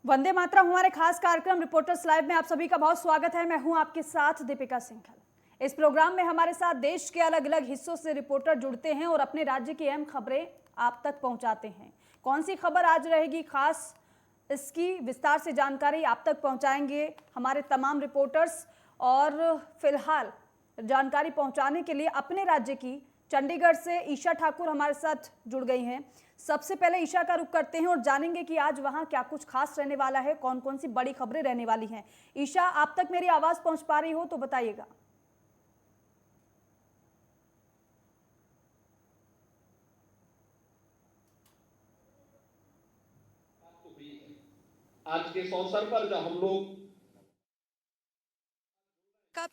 वंदे मातरम हमारे खास कार्यक्रम रिपोर्टर्स लाइव में आप सभी का बहुत स्वागत है। मैं हूं आपके साथ दीपिका सिंघल। इस प्रोग्राम में हमारे साथ देश के अलग अलग हिस्सों से रिपोर्टर जुड़ते हैं और अपने राज्य की अहम खबरें आप तक पहुंचाते हैं। कौन सी खबर आज रहेगी खास, इसकी विस्तार से जानकारी आप तक पहुंचाएंगे हमारे तमाम रिपोर्टर्स। और फिलहाल जानकारी पहुंचाने के लिए अपने राज्य की चंडीगढ़ से ईशा ठाकुर हमारे साथ जुड़ गई हैं। सबसे पहले ईशा का रुख करते हैं और जानेंगे कि आज वहां क्या कुछ खास रहने वाला है, कौन कौन सी बड़ी खबरें रहने वाली हैं। ईशा, आप तक मेरी आवाज पहुंच पा रही हो तो बताइएगा। आज के इस अवसर पर जब हम लोग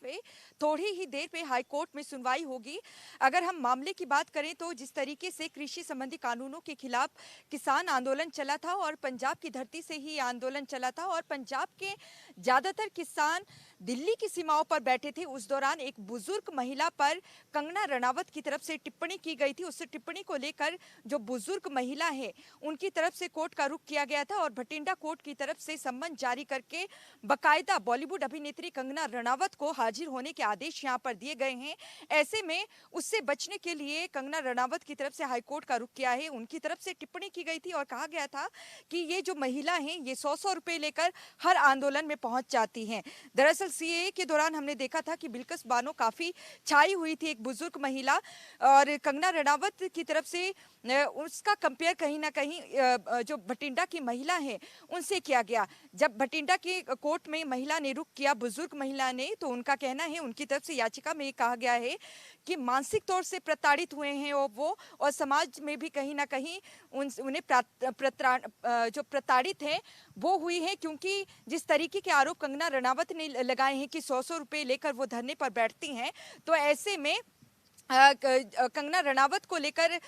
पे थोड़ी ही देर में हाई कोर्ट में सुनवाई होगी। अगर हम मामले की बात करें तो जिस तरीके से कृषि संबंधी कानूनों के खिलाफ किसान आंदोलन चला था और पंजाब की धरती से ही आंदोलन चला था और पंजाब के ज्यादातर किसान दिल्ली की सीमाओं पर बैठे थे, उस दौरान एक बुजुर्ग महिला पर कंगना रनावत की तरफ से टिप्पणी की गई थी। उस टिप्पणी को लेकर जो बुजुर्ग महिला है उनकी तरफ से कोर्ट का रुख किया गया था और भटिंडा कोर्ट की तरफ से सम्मन जारी करके बाकायदा बॉलीवुड अभिनेत्री कंगना रनावत को हाजिर होने के आदेश यहां पर दिए गए हैं। ऐसे में उससे बचने के लिए कंगना रनावत की तरफ से हाईकोर्ट का रुख किया है। उनकी तरफ से टिप्पणी की गई थी और कहा गया था कि ये जो महिला हैं ये 100 रुपए लेकर हर आंदोलन में पहुंच जाती हैं। दरअसल सीएए के दौरान हमने देखा था कि बिल्किस बानो काफी छाई हुई थी, एक बुजुर्ग महिला, और कंगना रनावत की तरफ से उसका कंपेयर कहीं ना कहीं जो भटिंडा की महिला है उनसे किया गया। जब भटिंडा के कोर्ट में महिला ने रुख किया, बुजुर्ग महिला ने, तो उनका कहना है, उनकी तरफ से याचिका में कहा गया है कि मानसिक तौर से प्रताड़ित हुए हैं वो और समाज में भी कहीं ना कहीं उन्हें जो प्रताड़ित हैं वो हुई है, क्योंकि जिस तरीके के आरोप कंगना रनावत ने लगाए हैं कि 100 रुपए लेकर वो धरने पर बैठती हैं, तो ऐसे में कंगना रनावत को लेकर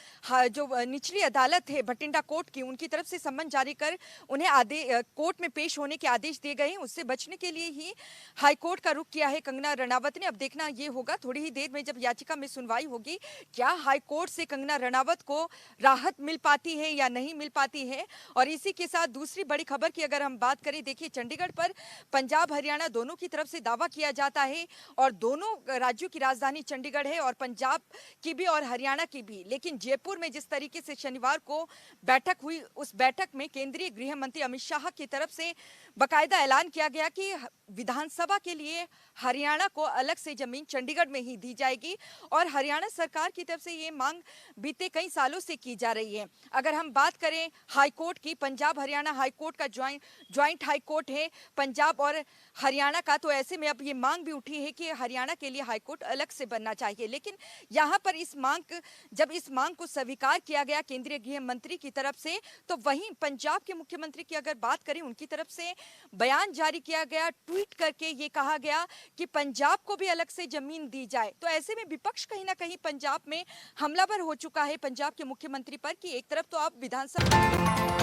जो निचली अदालत है भटिंडा कोर्ट की, उनकी तरफ से सम्मन जारी कर उन्हें कोर्ट में पेश होने के आदेश दिए गए हैं। उससे बचने के लिए ही हाई कोर्ट का रुख किया है कंगना रनावत ने। अब देखना ये होगा थोड़ी ही देर में जब याचिका में सुनवाई होगी, क्या हाई कोर्ट से कंगना रनावत को राहत मिल पाती है या नहीं मिल पाती है। और इसी के साथ दूसरी बड़ी खबर की अगर हम बात करें, देखिए चंडीगढ़ पर पंजाब हरियाणा दोनों की तरफ से दावा किया जाता है और दोनों राज्यों की राजधानी चंडीगढ़ है और पंजाब की भी और हरियाणा की भी। लेकिन जयपुर में जिस तरीके से शनिवार को बैठक हुई, उस बैठक में केंद्रीय गृह मंत्री अमित शाह की तरफ से बकायदा ऐलान किया गया कि विधानसभा के लिए हरियाणा को अलग से जमीन चंडीगढ़ में ही दी जाएगी और हरियाणा सरकार की तरफ से ये मांग बीते कई सालों से की जा रही है। अगर हम बात करें हाई कोर्ट की, पंजाब हरियाणा हाई कोर्ट का ज्वाइंट हाई कोर्ट है पंजाब और हरियाणा का, तो ऐसे में अब ये मांग भी उठी है कि हरियाणा के लिए हाई कोर्ट अलग से बनना चाहिए। लेकिन यहाँ पर जब इस मांग को स्वीकार किया गया केंद्रीय गृह मंत्री की तरफ से, तो वहीं पंजाब के मुख्यमंत्री की अगर बात करें, उनकी तरफ से बयान जारी किया गया, ट्वीट करके ये कहा गया कि पंजाब को भी अलग से जमीन दी जाए। तो ऐसे में विपक्ष कहीं ना कहीं पंजाब में हमलावर हो चुका है पंजाब के मुख्यमंत्री पर कि एक तरफ तो आप विधानसभा।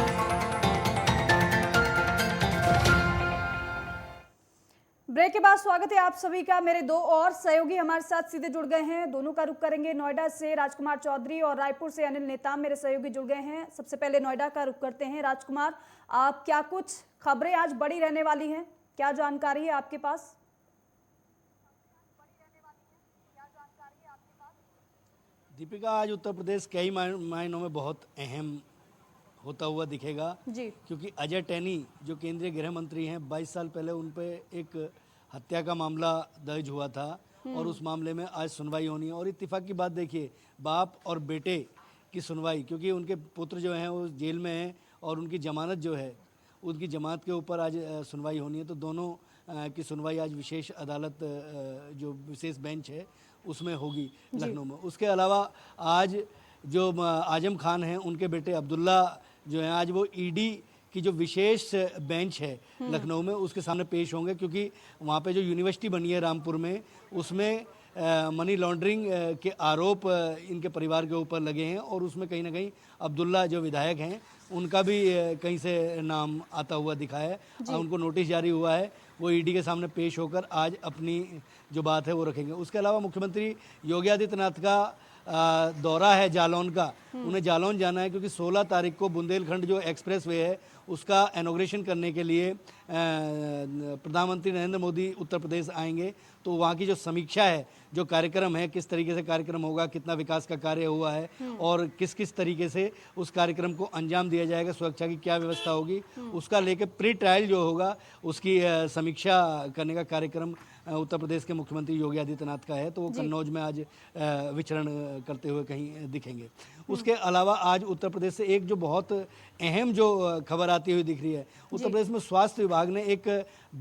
ब्रेक के बाद स्वागत है आप सभी का। मेरे दो और सहयोगी हमारे साथ सीधे जुड़ गए हैं, दोनों का रुख करेंगे। नोएडा से राजकुमार चौधरी और रायपुर से अनिल नेताम मेरे सहयोगी जुड़ गए हैं। सबसे पहले नोएडा का रुख करते हैं। राजकुमार, आप क्या कुछ खबरें आज बड़ी रहने वाली हैं, क्या जानकारी है आपके पास? दीपिका, आज उत्तर प्रदेश कई मायनों में बहुत अहम होता हुआ दिखेगा जी, क्योंकि अजय टैनी जो केंद्रीय गृह मंत्री हैं, 22 साल पहले उन पे एक हत्या का मामला दर्ज हुआ था और उस मामले में आज सुनवाई होनी है। और इत्तेफाक की बात देखिए, बाप और बेटे की सुनवाई, क्योंकि उनके पुत्र जो हैं वो जेल में हैं और उनकी जमानत जो है उनकी जमानत के ऊपर आज सुनवाई होनी है। तो दोनों की सुनवाई आज विशेष अदालत जो विशेष बेंच है उसमें होगी लखनऊ में। उसके अलावा आज जो आजम खान हैं उनके बेटे अब्दुल्ला जो हैं, आज वो ईडी की जो विशेष बेंच है लखनऊ में उसके सामने पेश होंगे, क्योंकि वहाँ पे जो यूनिवर्सिटी बनी है रामपुर में, उसमें मनी लॉन्ड्रिंग के आरोप इनके परिवार के ऊपर लगे हैं और उसमें कहीं ना कहीं अब्दुल्ला जो विधायक हैं उनका भी कहीं से नाम आता हुआ दिखा है। उनको नोटिस जारी हुआ है, वो ईडी के सामने पेश होकर आज अपनी जो बात है वो रखेंगे। उसके अलावा मुख्यमंत्री योगी आदित्यनाथ का दौरा है जालौन का, उन्हें जालौन जाना है क्योंकि 16 तारीख को बुंदेलखंड जो एक्सप्रेस वे है उसका इनॉग्रेशन करने के लिए प्रधानमंत्री नरेंद्र मोदी उत्तर प्रदेश आएंगे। तो वहाँ की जो समीक्षा है, जो कार्यक्रम है, किस तरीके से कार्यक्रम होगा, कितना विकास का कार्य हुआ है और किस किस तरीके से उस कार्यक्रम को अंजाम दिया जाएगा, सुरक्षा की क्या व्यवस्था होगी, उसका लेकर प्री ट्रायल जो होगा उसकी समीक्षा करने का कार्यक्रम उत्तर प्रदेश के मुख्यमंत्री योगी आदित्यनाथ का है। तो वो कन्नौज में आज विचरण करते हुए कहीं दिखेंगे। उसके अलावा आज उत्तर प्रदेश से एक जो बहुत अहम जो खबर आती हुई दिख रही है, उत्तर प्रदेश में स्वास्थ्य विभाग ने एक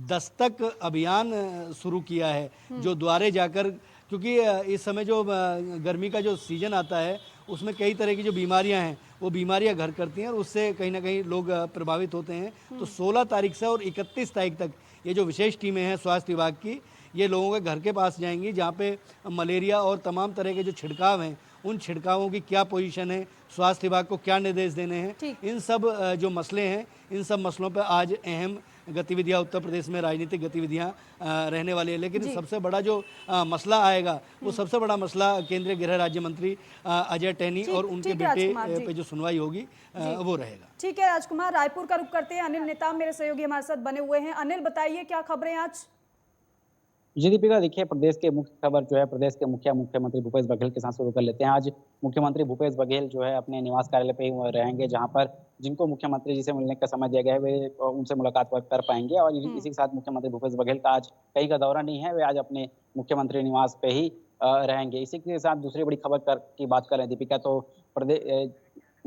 दस्तक अभियान शुरू किया है, जो द्वारे जाकर, क्योंकि इस समय जो गर्मी का जो सीजन आता है उसमें कई तरह की जो बीमारियां हैं वो बीमारियां घर करती हैं और उससे कहीं ना कहीं लोग प्रभावित होते हैं। तो 16 तारीख से और 31 तारीख तक ये जो विशेष टीमें हैं स्वास्थ्य विभाग की, ये लोगों के घर के पास जाएंगी, जहाँ पे मलेरिया और तमाम तरह के जो छिड़काव हैं उन छिड़कावों की क्या पोजीशन है, स्वास्थ्य विभाग को क्या निर्देश देने हैं, इन सब जो मसले हैं, इन सब मसलों पर आज अहम गतिविधियां उत्तर प्रदेश में राजनीतिक गतिविधियां रहने वाली है। लेकिन सबसे बड़ा जो मसला आएगा वो सबसे बड़ा मसला केंद्रीय गृह राज्य मंत्री अजय टहनी और उनके बेटे पे जो सुनवाई होगी वो रहेगा। ठीक है राजकुमार, रायपुर का रुख करते हैं। अनिल नेताम मेरे सहयोगी हमारे साथ बने हुए हैं। अनिल, बताइए क्या खबरें आज? जी दीपिका, देखिए प्रदेश के मुख्य खबर जो है प्रदेश के मुख्यमंत्री भूपेश बघेल के साथ शुरू कर लेते हैं। आज मुख्यमंत्री भूपेश बघेल जो है अपने निवास कार्यालय पे ही रहेंगे, जहां पर जिनको मुख्यमंत्री जी से मिलने का समय दिया गया है वे उनसे मुलाकात कर पाएंगे। और इसी के साथ मुख्यमंत्री भूपेश बघेल का आज कहीं का दौरा नहीं है, वे आज अपने मुख्यमंत्री निवास पे ही रहेंगे। इसी के साथ दूसरी बड़ी खबर की बात करें दीपिका, तो प्रदेश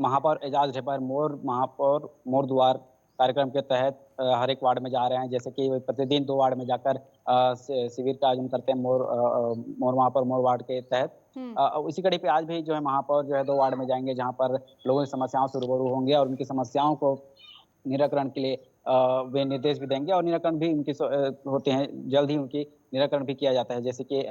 महापौर एजाज ढेबर महापौर मोर दुआर कार्यक्रम के तहत हर एक वार्ड में जा रहे हैं। जैसे कि प्रतिदिन 2 वार्ड में जाकर शिविर का आयोजन करते हैं मोर महापौर मोर वार्ड के तहत। इसी कड़ी पे आज भी जो है महापौर जो है 2 वार्ड में जाएंगे, जहां पर लोगों की समस्याओं से रूबरू होंगे और उनकी समस्याओं को निराकरण के लिए वे निर्देश भी देंगे और निराकरण भी उनके होते हैं, जल्द ही उनकी निराकरण भी किया जाता है। जैसे कि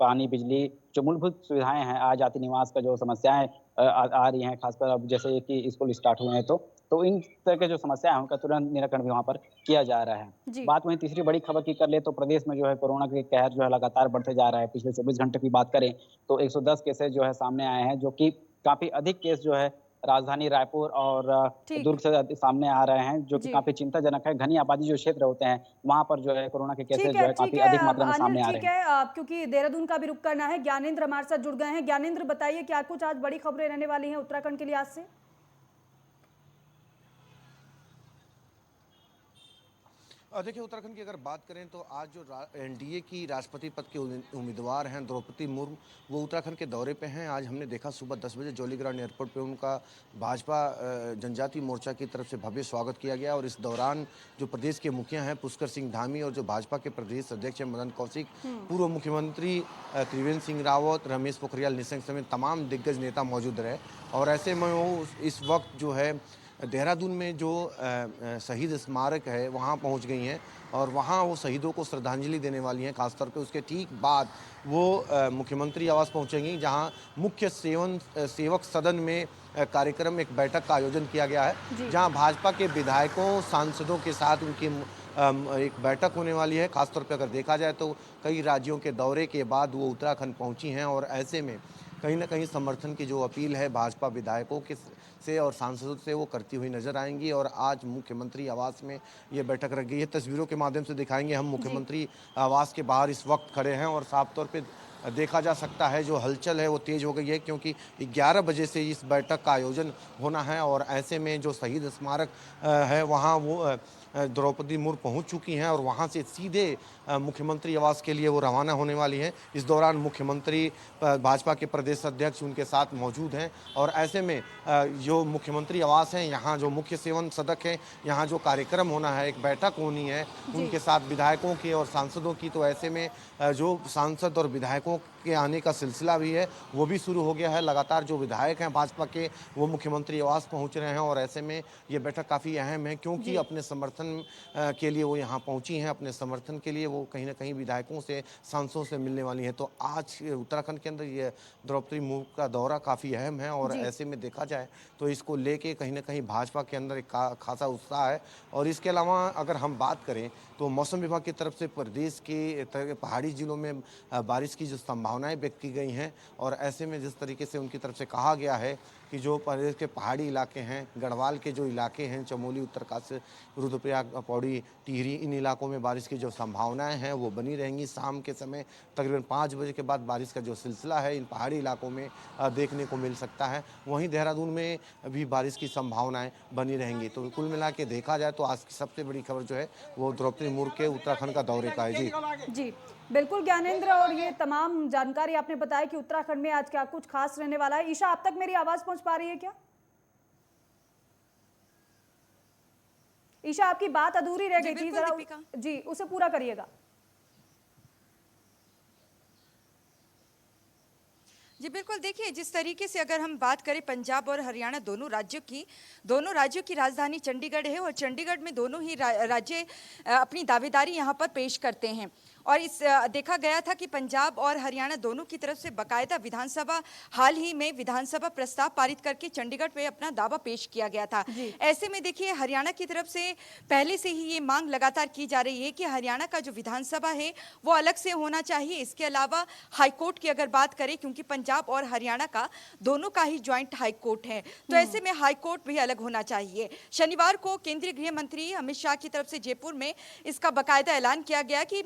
पानी, बिजली, जो मूलभूत सुविधाएं हैं, जाति निवास का जो समस्याएं आ रही हैं, खासकर अब जैसे कि स्कूल स्टार्ट हुए हैं तो इन तरह के जो समस्या है उनका तुरंत निराकरण भी वहाँ पर किया जा रहा है। बात वहीं तीसरी बड़ी खबर की कर ले तो प्रदेश में जो है कोरोना के कहर जो है लगातार बढ़ते जा रहा है। पिछले 24 घंटे की बात करें तो 110 केसेज जो है सामने आए हैं, जो कि काफी अधिक केस जो है राजधानी रायपुर और दुर्ग से सामने आ रहे हैं, जो कि काफी चिंताजनक है। घनी आबादी जो क्षेत्र होते हैं वहां पर जो है कोरोना के केसेज जो है काफी अधिक मात्रा में सामने आ रहे हैं। क्योंकि देहरादून का भी रुख करना है, ज्ञानेंद्र हमारे साथ जुड़ गए हैं। ज्ञानेंद्र, बताइए क्या कुछ आज बड़ी खबरें रहने वाली हैं उत्तराखंड के लिए आज से? देखिए, उत्तराखंड की अगर बात करें तो आज जो एनडीए की राष्ट्रपति पद के उम्मीदवार हैं द्रौपदी मुर्मू, वो उत्तराखंड के दौरे पे हैं। आज हमने देखा सुबह 10 बजे जौलीग्रांट एयरपोर्ट पे उनका भाजपा जनजाति मोर्चा की तरफ से भव्य स्वागत किया गया। और इस दौरान जो प्रदेश के मुखिया हैं पुष्कर सिंह धामी और जो भाजपा के प्रदेश अध्यक्ष हैं मदन कौशिक, पूर्व मुख्यमंत्री त्रिवेंद्र सिंह रावत, रमेश पोखरियाल निशंक समेत तमाम दिग्गज नेता मौजूद रहे। और ऐसे में वो इस वक्त जो है देहरादून में जो शहीद स्मारक है वहाँ पहुँच गई हैं और वहाँ वो शहीदों को श्रद्धांजलि देने वाली हैं। खासतौर पे उसके ठीक बाद वो मुख्यमंत्री आवास पहुँचेंगी, जहाँ मुख्य सेवक सदन में कार्यक्रम एक बैठक का आयोजन किया गया है, जहाँ भाजपा के विधायकों सांसदों के साथ उनकी एक बैठक होने वाली है। खासतौर पे अगर देखा जाए तो कई राज्यों के दौरे के बाद वो उत्तराखंड पहुँची हैं और ऐसे में कहीं ना कहीं समर्थन की जो अपील है भाजपा विधायकों के से और सांसदों से वो करती हुई नजर आएंगी। और आज मुख्यमंत्री आवास में ये बैठक रख गई है। तस्वीरों के माध्यम से दिखाएंगे हम मुख्यमंत्री आवास के बाहर इस वक्त खड़े हैं और साफ तौर पे देखा जा सकता है जो हलचल है वो तेज हो गई है, क्योंकि 11 बजे से इस बैठक का आयोजन होना है। और ऐसे में जो शहीद स्मारक है वहाँ वो द्रौपदी मुर्मू पहुंच चुकी हैं और वहां से सीधे मुख्यमंत्री आवास के लिए वो रवाना होने वाली हैं। इस दौरान मुख्यमंत्री भाजपा के प्रदेश अध्यक्ष उनके साथ मौजूद हैं। और ऐसे में जो मुख्यमंत्री आवास है, यहाँ जो मुख्य सेवन सदक है, यहाँ जो कार्यक्रम होना है, एक बैठक होनी है उनके साथ विधायकों की और सांसदों की, तो ऐसे में जो सांसद और विधायकों के आने का सिलसिला भी है वो भी शुरू हो गया है। लगातार जो विधायक हैं भाजपा के वो मुख्यमंत्री आवास पहुंच रहे हैं और ऐसे में ये बैठक काफ़ी अहम है, क्योंकि अपने समर्थन के लिए वो यहाँ पहुंची हैं। अपने समर्थन के लिए वो कहीं ना कहीं विधायकों से सांसदों से मिलने वाली हैं। तो आज उत्तराखंड के अंदर ये द्रौपदी मुर्मू का दौरा काफ़ी अहम है और ऐसे में देखा जाए तो इसको लेके कहीं ना कहीं भाजपा के अंदर एक खासा उत्साह है। और इसके अलावा अगर हम बात करें तो मौसम विभाग की तरफ से प्रदेश के पहाड़ी जिलों में बारिश की जो संभावनाएं व्यक्त की गई हैं और ऐसे में जिस तरीके से उनकी तरफ से कहा गया है कि जो प्रदेश के पहाड़ी इलाके हैं, गढ़वाल के जो इलाके हैं, चमोली, उत्तरकाशी, रुद्रप्रयाग, पौड़ी, टिहरी, इन इलाकों में बारिश की जो संभावनाएं हैं वो बनी रहेंगी। शाम के समय तकरीबन 5 बजे के बाद बारिश का जो सिलसिला है इन पहाड़ी इलाकों में देखने को मिल सकता है। वहीं देहरादून में भी बारिश की संभावनाएं बनी रहेंगी। तो कुल मिला के देखा जाए तो आज की सबसे बड़ी खबर जो है वो द्रौपदी मुर्मू के उत्तराखंड का दौरे का है। जी बिल्कुल ज्ञानेंद्र, और ये तमाम जानकारी आपने बताया कि उत्तराखंड में आज क्या कुछ खास रहने वाला है। ईशा, आप तक मेरी आवाज पहुंच पा रही है क्या? ईशा, आपकी बात अधूरी रह गई थी, जरा जी उसे पूरा करिएगा। जी बिल्कुल, देखिए जिस तरीके से अगर हम बात करें पंजाब और हरियाणा दोनों राज्यों की राजधानी चंडीगढ़ है और चंडीगढ़ में दोनों ही राज्य अपनी दावेदारी यहाँ पर पेश करते हैं। और इस देखा गया था कि पंजाब और हरियाणा दोनों की तरफ से बकायदा विधानसभा हाल ही में विधानसभा प्रस्ताव पारित करके चंडीगढ़ पे अपना दावा पेश किया गया था। ऐसे में देखिए हरियाणा की तरफ से पहले से ही ये मांग लगातार की जा रही है कि हरियाणा का जो विधानसभा है वो अलग से होना चाहिए। इसके अलावा हाईकोर्ट की अगर बात करें, क्योंकि पंजाब और हरियाणा का दोनों का ही ज्वाइंट हाईकोर्ट है, तो ऐसे में हाईकोर्ट भी अलग होना चाहिए। शनिवार को केंद्रीय गृह मंत्री अमित शाह की तरफ से जयपुर में इसका बकायदा ऐलान किया गया कि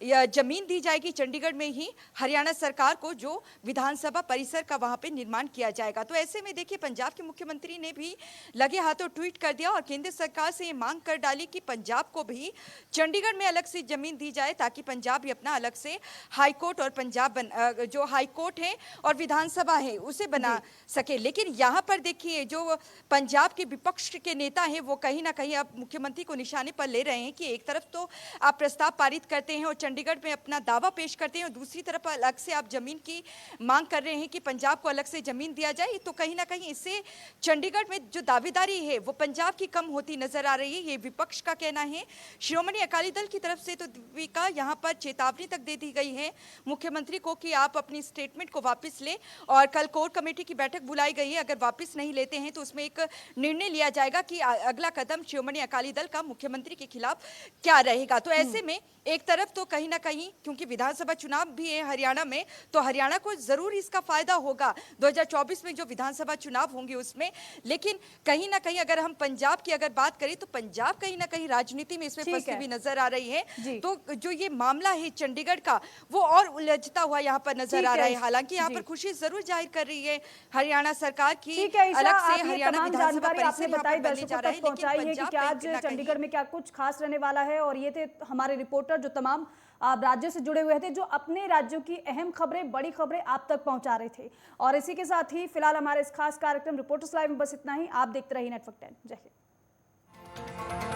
जमीन दी जाएगी चंडीगढ़ में ही हरियाणा सरकार को, जो विधानसभा परिसर का वहां पे निर्माण किया जाएगा। तो ऐसे में देखिए पंजाब के मुख्यमंत्री ने भी लगे हाथों ट्वीट कर दिया और केंद्र सरकार से ये मांग कर डाली कि पंजाब को भी चंडीगढ़ में अलग से जमीन दी जाए ताकि पंजाब भी अपना अलग से हाईकोर्ट और पंजाब जो हाईकोर्ट है और विधानसभा है उसे बना सके। लेकिन यहाँ पर देखिए जो पंजाब के विपक्ष के नेता हैं वो कहीं ना कहीं अब मुख्यमंत्री को निशाने पर ले रहे हैं कि एक तरफ तो आप प्रस्ताव पारित करते हैं और चंडीगढ़ में अपना दावा पेश करते हैं और दूसरी तरफ अलग से आप जमीन की मांग कर रहे हैं कि पंजाब को अलग से जमीन दिया जाए। तो कहीं ना कहीं इससे चंडीगढ़ में जो दावेदारी है वो पंजाब की कम होती नजर आ रही है, ये विपक्ष का कहना है। श्रोमणी अकाली दल की तरफ से तो दीपिका यहाँ पर चेतावनी तक दे दी गई है मुख्यमंत्री को कि आप अपनी स्टेटमेंट को वापस ले और कल कोर कमेटी की बैठक बुलाई गई है, अगर वापस नहीं लेते हैं तो उसमें एक निर्णय लिया जाएगा कि अगला कदम श्रोमणी अकाली दल का मुख्यमंत्री के खिलाफ क्या रहेगा। तो ऐसे में एक तरफ तो कहीं ना कहीं क्योंकि विधानसभा चुनाव भी है हरियाणा में, तो हरियाणा को जरूर इसका फायदा होगा 2024 में जो विधानसभा चुनाव होंगे उसमें। लेकिन कहीं ना कहीं अगर हम पंजाब की अगर बात करें तो पंजाब कहीं ना कहीं राजनीति में इसमें फंसी हुई नजर आ रही है। तो जो ये मामला है चंडीगढ़ का वो और उलझता हुआ यहाँ पर नजर आ रहा है। हालांकि यहाँ पर खुशी जरूर जाहिर कर रही है हरियाणा सरकार की अलग से हरियाणा विधानसभा परिसर यहाँ पर बनने जा रहा है। लेकिन कि आज चंडीगढ़ में क्या कुछ खास रहने वाला है, और ये थे हमारे रिपोर्टर जो तमाम राज्यों से जुड़े हुए थे, जो अपने राज्यों की अहम खबरें, बड़ी खबरें आप तक पहुंचा रहे थे। और इसी के साथ ही फिलहाल हमारे इस खास कार्यक्रम रिपोर्टर्स लाइव में बस इतना ही। आप देखते रहिए नेटवर्क 10। जय हिंद।